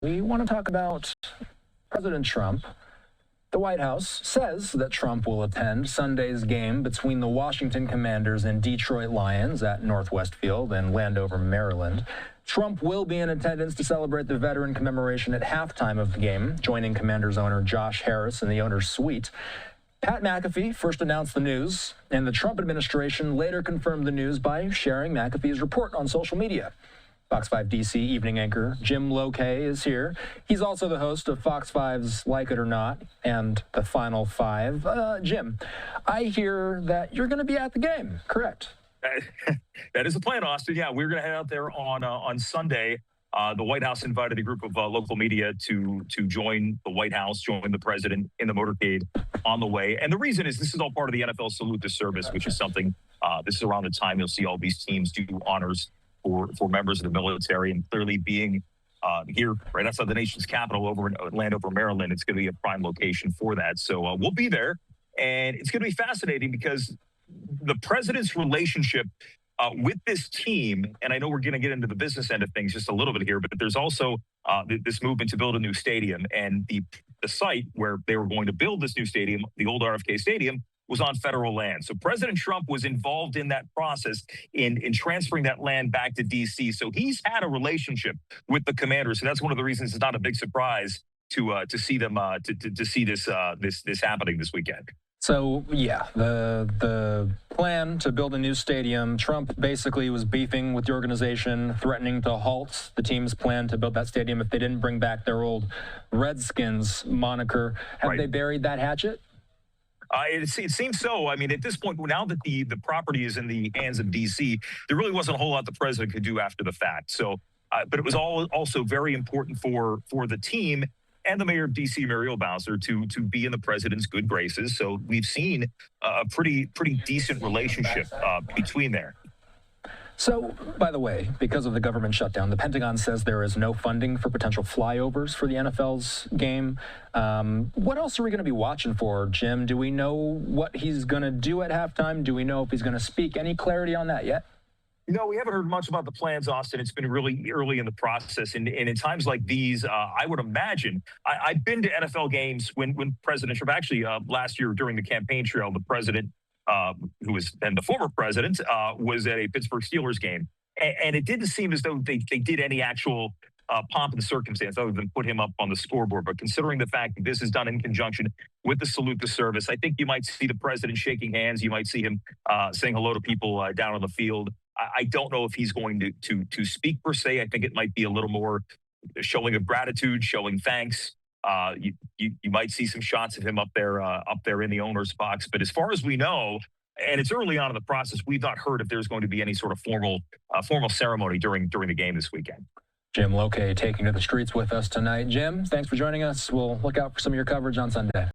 We want to talk about President Trump. The White House says that Trump will attend Sunday's game between the Washington Commanders and Detroit Lions at Northwest Field in Landover, Maryland. Trump will be in attendance to celebrate the veteran commemoration at halftime of the game, joining Commanders owner Josh Harris in the owner's suite. Pat McAfee first announced the news, and the Trump administration later confirmed the news by sharing McAfee's report on social media. Fox 5 DC evening anchor Jim Lokay is here. He's also the host of Fox 5's Like It or Not and The Final Five. Jim, I hear that you're going to be at the game, correct? That is the plan, Austin. Yeah, we're going to head out there on Sunday. The White House invited a group of local media to join the White House, join the president in the motorcade on the way. And the reason is this is all part of the NFL Salute to Service, which is something, this is around the time you'll see all these teams do honors for members of the military, and clearly being here right outside the nation's capital over in Landover, Maryland, it's going to be a prime location for that. So we'll be there, and it's going to be fascinating because the president's relationship with this team, and I know we're going to get into the business end of things just a little bit here, but there's also this movement to build a new stadium, and the site where they were going to build this new stadium, the old RFK Stadium, was on federal land. So President Trump was involved in that process in transferring that land back to D.C. So he's had a relationship with the Commanders. So that's one of the reasons it's not a big surprise to see them to see this happening this weekend. So, yeah, the plan to build a new stadium, Trump basically was beefing with the organization, threatening to halt the team's plan to build that stadium if they didn't bring back their old Redskins moniker. Have they buried that hatchet? It seems so. I mean, at this point, now that the property is in the hands of D.C., there really wasn't a whole lot the president could do after the fact. So, but it was also very important for the team and the mayor of D.C., Muriel Bowser, to be in the president's good graces. So we've seen a pretty decent relationship between there. So, by the way, because of the government shutdown, the Pentagon says there is no funding for potential flyovers for the NFL's game. What else are we going to be watching for, Jim? Do we know what he's going to do at halftime? Do we know if he's going to speak? Any clarity on that yet? No, we haven't heard much about the plans, Austin. It's been really early in the process. And in times like these, I would imagine, I've been to NFL games when President Trump, actually last year during the campaign trail, the president, who was then the former president, was at a Pittsburgh Steelers game. And it didn't seem as though they did any actual pomp and circumstance other than put him up on the scoreboard. But considering the fact that this is done in conjunction with the Salute to Service, I think you might see the president shaking hands. You might see him saying hello to people down on the field. I don't know if he's going to speak per se. I think it might be a little more showing of gratitude, showing thanks. You might see some shots of him up there in the owner's box. But as far as we know, and it's early on in the process, we've not heard if there's going to be any sort of formal ceremony during the game this weekend. Jim Lokay taking to the streets with us tonight. Jim, thanks for joining us. We'll look out for some of your coverage on Sunday.